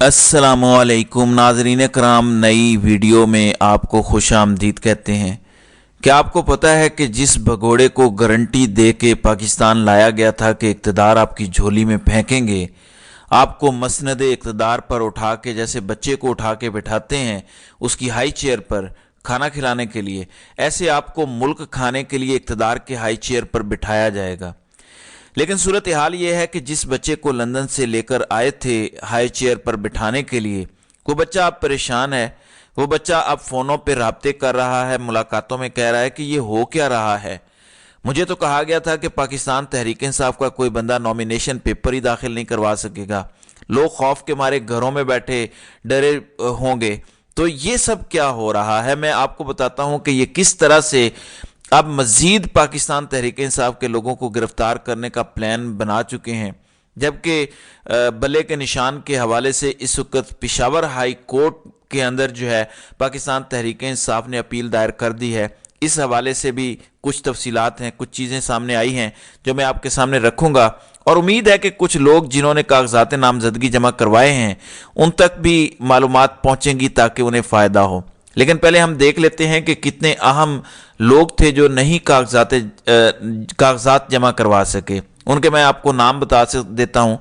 अस्सलामुअलैकुम नाज़रीन कराम, नई वीडियो में आपको खुश आमदीद कहते हैं। क्या आपको पता है कि जिस भगोड़े को गारंटी दे के पाकिस्तान लाया गया था कि इक़्तिदार आपकी झोली में फेंकेंगे, आपको मसनद इक़्तिदार पर उठा के, जैसे बच्चे को उठा के बिठाते हैं उसकी हाई चेयर पर खाना खिलाने के लिए, ऐसे आपको मुल्क खाने के लिए इक़्तिदार के हाई चेयर पर बिठाया जाएगा। लेकिन सूरत हाल ये है कि जिस बच्चे को लंदन से लेकर आए थे हाई चेयर पर बिठाने के लिए, वो बच्चा अब परेशान है। वो बच्चा अब फ़ोनों पे राब्ते कर रहा है, मुलाकातों में कह रहा है कि ये हो क्या रहा है। मुझे तो कहा गया था कि पाकिस्तान तहरीक इंसाफ का कोई बंदा नॉमिनेशन पेपर ही दाखिल नहीं करवा सकेगा, लोग खौफ के मारे घरों में बैठे डरे होंगे। तो ये सब क्या हो रहा है, मैं आपको बताता हूँ कि ये किस तरह से अब मजीद पाकिस्तान तहरीक इंसाफ के लोगों को गिरफ्तार करने का प्लान बना चुके हैं। जबकि बल्ले के निशान के हवाले से इस वक्त पेशावर हाई कोर्ट के अंदर जो है पाकिस्तान तहरीक इंसाफ ने अपील दायर कर दी है। इस हवाले से भी कुछ तफसीलात हैं, कुछ चीज़ें सामने आई हैं जो मैं आपके सामने रखूँगा, और उम्मीद है कि कुछ लोग जिन्होंने कागजात नामजदगी जमा करवाए हैं उन तक भी मालूमात पहुँचेंगी ताकि उन्हें फ़ायदा हो। लेकिन पहले हम देख लेते हैं कि कितने अहम लोग थे जो नहीं कागजात जमा करवा सके। उनके मैं आपको नाम बता देता हूँ।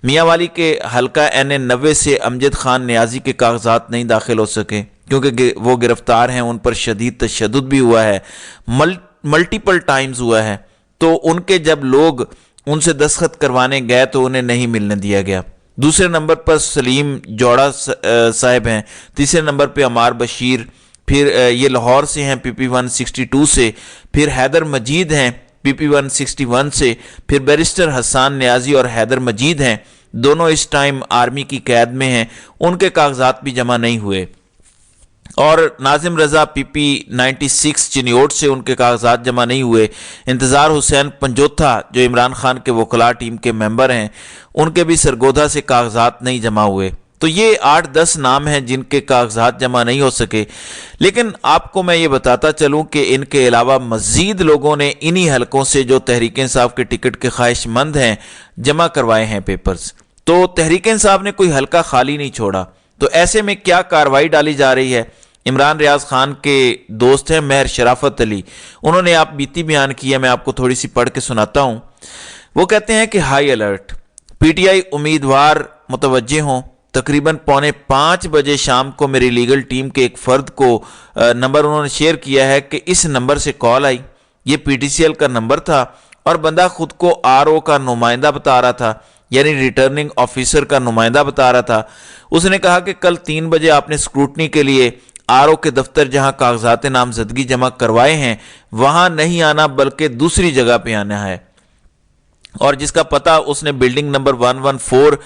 मियांवाली के हल्का NA 90 से अमजद खान नियाजी के कागजात नहीं दाखिल हो सके क्योंकि वो गिरफ्तार हैं, उन पर शदीद तशद्दुद भी हुआ है, मल्टीपल टाइम्स हुआ है। तो उनके जब लोग उनसे दस्तखत करवाने गए तो उन्हें नहीं मिलने दिया गया। दूसरे नंबर पर सलीम जोड़ा साहब हैं, तीसरे नंबर पे अमार बशीर, फिर ये लाहौर से हैं PP 162 से, फिर हैदर मजीद हैं PP 161 से, फिर बैरिस्टर हसन नियाजी और हैदर मजीद हैं, दोनों इस टाइम आर्मी की कैद में हैं, उनके कागजात भी जमा नहीं हुए। और नाजिम रजा PP 96 चिन्योट से, उनके कागजात जमा नहीं हुए। इंतज़ार हुसैन पंजोथा जो इमरान खान के वकला टीम के मेंबर हैं, उनके भी सरगोधा से कागजात नहीं जमा हुए। तो ये 8-10 नाम हैं जिनके कागजात जमा नहीं हो सके। लेकिन आपको मैं ये बताता चलूँ कि इनके अलावा मज़ीद लोगों ने इन्हीं हलकों से जो तहरीक इंसाफ के टिकट के ख्वाहिशमंद हैं जमा करवाए हैं पेपर्स। तो तहरीक इंसाफ ने कोई हलका खाली नहीं छोड़ा। तो ऐसे में क्या कार्रवाई डाली जा रही है? इमरान रियाज खान के दोस्त हैं महर शराफत अली, उन्होंने आप बीती बयान किया, मैं आपको थोड़ी सी पढ़ के सुनाता हूँ। वो कहते हैं कि हाई अलर्ट, PTI उम्मीदवार मुतवज्जे हों। तकरीबन 4:45 बजे शाम को मेरी लीगल टीम के एक फ़र्द को नंबर उन्होंने शेयर किया है कि इस नंबर से कॉल आई। ये PTCL का नंबर था और बंदा खुद को RO का नुमाइंदा बता रहा था, यानी रिटर्निंग ऑफिसर का नुमाइंदा बता रहा था। उसने कहा कि कल 3 बजे आपने स्क्रूटनी के लिए RO के दफ्तर जहां कागजात नामजदगी जमा करवाए हैं वहां नहीं आना बल्कि दूसरी जगह पे आना है, और जिसका पता उसने building number 114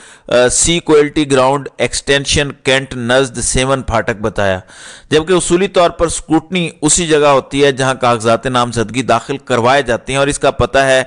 C quality ground extension cantt नज़द 7 फाटक बताया। जबकि उसूली तौर पर स्क्रूटनी उसी जगह होती है जहां कागजात नामजदगी दाखिल करवाए जाते हैं, और इसका पता है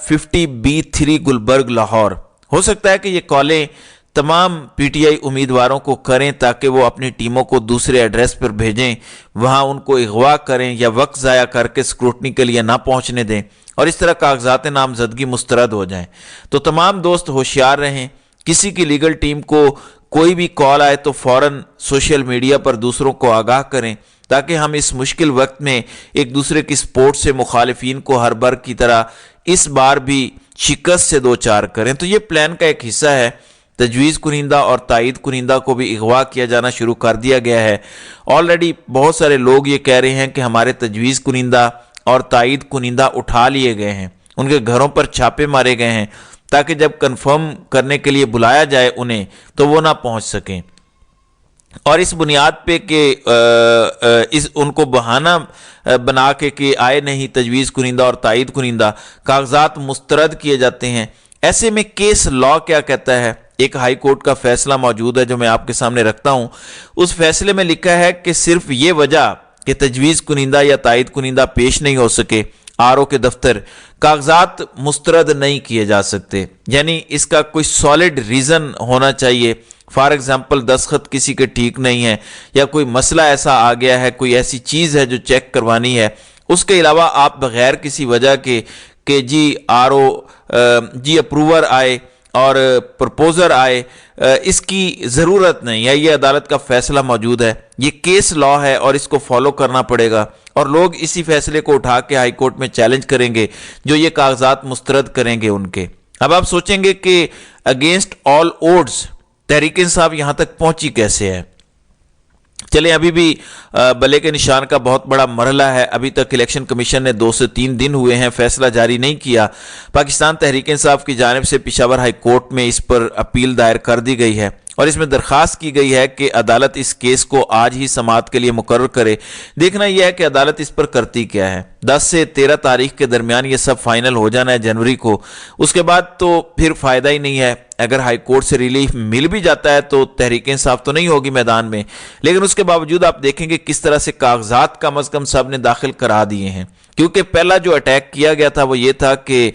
50B3 गुलबर्ग लाहौर। हो सकता है कि ये कॉलें तमाम PTI उम्मीदवारों को करें ताकि वो अपनी टीमों को दूसरे एड्रेस पर भेजें, वहां उनको अगवा करें या वक्त ज़ाया करके स्क्रूटनी के लिए ना पहुंचने दें, और इस तरह कागजात नामजदगी मुस्तरद हो जाएं। तो तमाम दोस्त होशियार रहें। किसी की लीगल टीम को कोई भी कॉल आए तो फ़ौरन सोशल मीडिया पर दूसरों को आगाह करें ताकि हम इस मुश्किल वक्त में एक दूसरे की सपोर्ट से मुखालिफिन को हर बार की तरह इस बार भी शिकस्त से दो चार करें। तो ये प्लान का एक हिस्सा है। तजवीज़ कुनिंदा और तायद कुनिंदा को भी अगवा किया जाना शुरू कर दिया गया है। ऑलरेडी बहुत सारे लोग ये कह रहे हैं कि हमारे तजवीज़ कुनिंदा और तायद कुनिंदा उठा लिए गए हैं, उनके घरों पर छापे मारे गए हैं ताकि जब कंफर्म करने के लिए बुलाया जाए उन्हें तो वो ना पहुंच सकें। और इस बुनियाद पे कि उनको बहाना बना के कि आए नहीं तजवीज़ कुनिंदा और तायद कुनिंदा, कागजात मुस्तरद किए जाते हैं। ऐसे में केस लॉ क्या कहता है? एक हाई कोर्ट का फैसला मौजूद है जो मैं आपके सामने रखता हूं। उस फैसले में लिखा है कि सिर्फ ये वजह कि तजवीज़ कुनिंदा या तायद कुनिंदा पेश नहीं हो सके RO के दफ्तर, कागजात मुस्तरद नहीं किए जा सकते। यानी इसका कोई सॉलिड रीज़न होना चाहिए। फॉर एग्जाम्पल दस्तखत किसी के ठीक नहीं है, या कोई मसला ऐसा आ गया है, कोई ऐसी चीज़ है जो चेक करवानी है। उसके अलावा आप बगैर किसी वजह के जी RO जी अप्रूवर आए, اور پرپوزر آئے، اس کی ضرورت نہیں ہے. یہ عدالت کا فیصلہ موجود ہے، یہ کیس لا ہے اور اس کو فالو کرنا پڑے گا، اور لوگ اسی فیصلے کو اٹھا کے ہائی کورٹ میں چیلنج کریں گے جو یہ کاغذات مسترد کریں گے ان کے. اب آپ سوچیں گے کہ اگینسٹ آل اوڈز تحریک انصاف یہاں تک پہنچی کیسے ہے. چلیں، ابھی بھی بلے کے نشان کا بہت بڑا مرحلہ ہے. ابھی تک الیکشن کمیشن نے 2 سے 3 دن ہوئے ہیں، فیصلہ جاری نہیں کیا. پاکستان تحریک انصاف کی جانب سے پشاور ہائی کورٹ میں اس پر اپیل دائر کر دی گئی ہے اور اس میں درخواست کی گئی ہے کہ عدالت اس کیس کو آج ہی سماعت کے لیے مقرر کرے. دیکھنا یہ ہے کہ عدالت اس پر کرتی کیا ہے. 10 سے 13 تاریخ کے درمیان یہ سب فائنل ہو جانا ہے جنوری کو. اس کے بعد تو پھر فائدہ ہی نہیں ہے. اگر ہائی کورٹ سے ریلیف مل بھی جاتا ہے تو تحریک انصاف تو نہیں ہوگی میدان میں، لیکن اس کے باوجود آپ دیکھیں گے کس طرح سے کاغذات کم از کم سب نے داخل کرا دیے ہیں. کیونکہ پہلا جو اٹیک کیا گیا تھا وہ یہ تھا کہ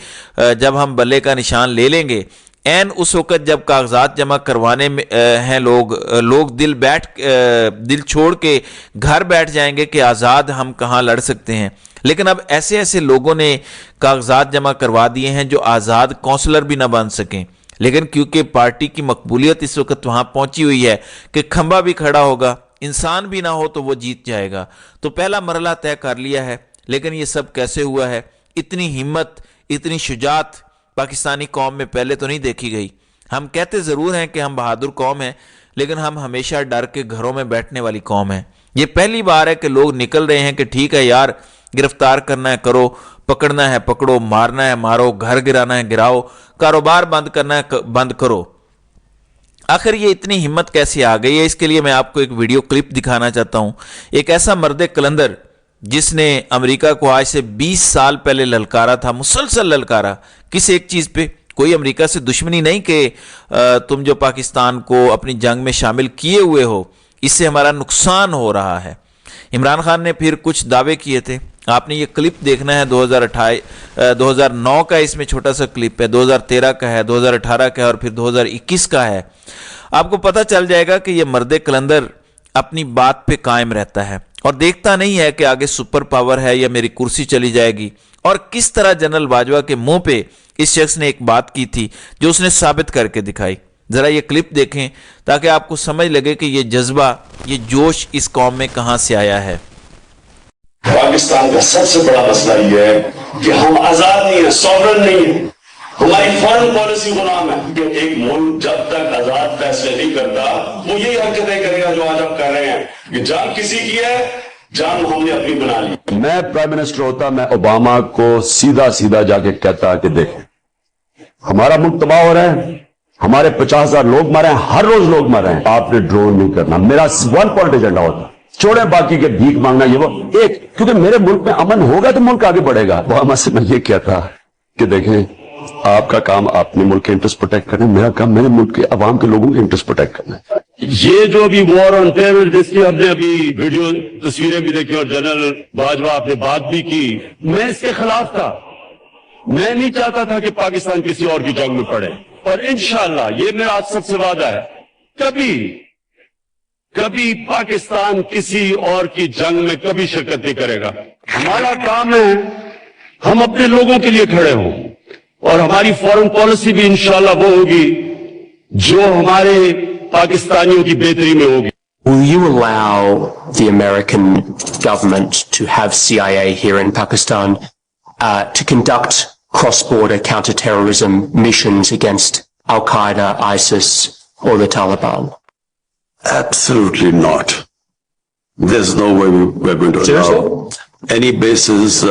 جب ہم بلے کا نشان لے لیں گے، این اس وقت جب کاغذات جمع کروانے میں ہیں لوگ دل چھوڑ کے گھر بیٹھ جائیں گے کہ آزاد ہم کہاں لڑ سکتے ہیں. لیکن اب ایسے لوگوں نے کاغذات جمع کروا دیے ہیں جو آزاد کونسلر بھی نہ بن سکیں. لیکن کیونکہ پارٹی کی مقبولیت اس وقت وہاں پہنچی ہوئی ہے کہ کھمبا بھی کھڑا ہوگا، انسان بھی نہ ہو تو وہ جیت جائے گا. تو پہلا مرحلہ طے کر لیا ہے. لیکن یہ سب کیسے ہوا ہے؟ اتنی ہمت، اتنی شجاعت پاکستانی قوم میں پہلے تو نہیں دیکھی گئی. ہم کہتے ضرور ہیں کہ ہم بہادر قوم ہیں، لیکن ہم ہمیشہ ڈر کے گھروں میں بیٹھنے والی قوم ہیں. یہ پہلی بار ہے کہ لوگ نکل رہے ہیں کہ ٹھیک ہے یار، گرفتار کرنا ہے کرو، پکڑنا ہے پکڑو، مارنا ہے مارو، گھر گرانا ہے گراؤ، کاروبار بند کرنا ہے بند کرو. آخر یہ اتنی ہمت کیسے آ گئی ہے؟ اس کے لیے میں آپ کو ایک ویڈیو کلپ دکھانا چاہتا ہوں. ایک ایسا مرد کلندر جس نے امریکہ کو آج سے 20 سال پہلے للکارا تھا، مسلسل للکارا. کس ایک چیز پہ؟ کوئی امریکہ سے دشمنی نہیں کہ تم جو پاکستان کو اپنی جنگ میں شامل کیے ہوئے ہو، اس سے ہمارا نقصان ہو رہا ہے. عمران خان نے پھر کچھ دعوے کیے تھے. آپ نے یہ کلپ دیکھنا ہے. 2009 کا اس میں چھوٹا سا کلپ ہے، 2013 کا ہے، 2018 کا ہے اور پھر 2021 کا ہے. آپ کو پتہ چل جائے گا کہ یہ مرد کلندر اپنی بات پہ قائم رہتا ہے اور دیکھتا نہیں ہے کہ آگے سپر پاور ہے یا میری کرسی چلی جائے گی. اور کس طرح جنرل باجوہ کے منہ پہ اس شخص نے ایک بات کی تھی جو اس نے ثابت کر کے دکھائی. ذرا یہ کلپ دیکھیں تاکہ آپ کو سمجھ لگے کہ یہ جذبہ، یہ جوش اس قوم میں کہاں سے آیا ہے. پاکستان کا سب سے بڑا مسئلہ یہ ہے کہ ہم آزاد نہیں ہیں، سوورن نہیں ہیں. ہماری فارن پالیسی غلام ہے کہ ایک ملک جب تک آزاد فیصلے نہیں کرتا وہ یہی حرکتیں کرے گا جو آج ہم کر رہے ہیں. کہ جنگ کسی کی ہے، جنگ ہم نے اپنی بنا لی. میں پرائم منسٹر ہوتا، میں اوباما کو سیدھا جا کے کہتا کہ دیکھیں ہمارا ملک تباہ ہو رہا ہے، ہمارے 50,000 لوگ مر رہے ہیں، ہر روز لوگ مر رہے ہیں، آپ نے ڈرون نہیں کرنا. میرا 1 پوائنٹ ایجنڈا ہوتا، چھوڑیں باقی کے بھیک مانگنا یہ وہ ایک، کیونکہ میرے ملک میں امن ہوگا تو ملک آگے بڑھے گا. اوباما سے میں یہ کہتا کہ دیکھیں آپ کا کام اپنے ملک کے انٹرسٹ پروٹیکٹ کرنا ہے، میرا کام میرے ملک کے عوام کے لوگوں کے انٹرسٹ پروٹیکٹ کرنا ہے. یہ جو ابھی وار آن ٹیرر جس کی ہم نے ابھی ویڈیو تصویریں بھی دیکھی اور جنرل باجوہ آپ نے بات بھی کی، میں اس کے خلاف تھا. میں نہیں چاہتا تھا کہ پاکستان کسی اور کی جنگ میں پڑے، اور انشاءاللہ یہ میرا آپ سب سے وعدہ ہے کبھی پاکستان کسی اور کی جنگ میں کبھی شرکت نہیں کرے گا. ہمارا کام ہے ہم اپنے لوگوں کے لیے کھڑے ہوں، اور ہماری فورن پالیسی بھی انشاءاللہ وہ ہوگی جو ہمارے پاکستانیوں کی بہتری میں ہوگی. Will you allow the American government to have CIA here in Pakistan to conduct cross-border counter-terrorism missions against Al-Qaeda, ISIS or the Taliban? Absolutely not. There's no way we're going to Seriously? allow any bases,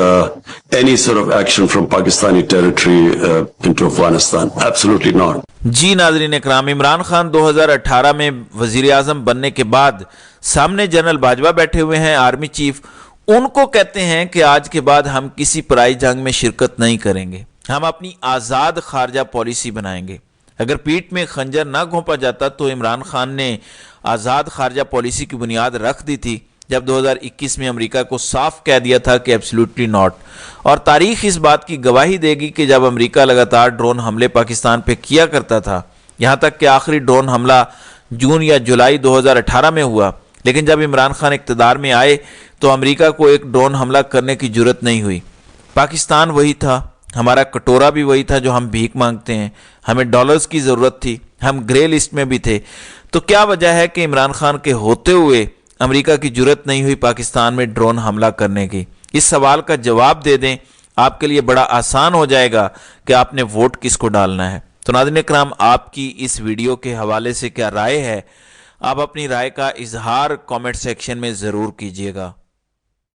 any sort of action from Pakistani territory into Afghanistan. Absolutely not. جی ناظرین اکرام، عمران خان 2018 میں وزیر اعظم بننے کے بعد سامنے general Bajwa بیٹھے ہوئے ہیں، آرمی چیف. ان کو کہتے ہیں کہ آج کے بعد ہم کسی پرائی جنگ میں شرکت نہیں کریں گے، ہم اپنی آزاد خارجہ پالیسی بنائیں گے. اگر پیٹھ میں خنجر نہ گھونپا جاتا تو عمران خان نے آزاد خارجہ پالیسی کی بنیاد رکھ دی تھی جب 2021 میں امریکہ کو صاف کہہ دیا تھا کہ ایبسلیوٹلی ناٹ. اور تاریخ اس بات کی گواہی دے گی کہ جب امریکہ لگاتار ڈرون حملے پاکستان پہ کیا کرتا تھا، یہاں تک کہ آخری ڈرون حملہ جون یا جولائی 2018 میں ہوا، لیکن جب عمران خان اقتدار میں آئے تو امریکہ کو ایک ڈرون حملہ کرنے کی جرت نہیں ہوئی. پاکستان وہی تھا हमारा कटोरा भी वही था जो हम भीख मांगते हैं, हमें डॉलर्स की ज़रूरत थी, हम ग्रे लिस्ट में भी थे। तो क्या वजह है कि इमरान खान के होते हुए अमेरिका की जुर्रत नहीं हुई पाकिस्तान में ड्रोन हमला करने की? इस सवाल का जवाब दे दें, आपके लिए बड़ा आसान हो जाएगा कि आपने वोट किसको डालना है। तो नाज़रीन इकराम, आपकी इस वीडियो के हवाले से क्या राय है? आप अपनी राय का इजहार कमेंट सेक्शन में ज़रूर कीजिएगा।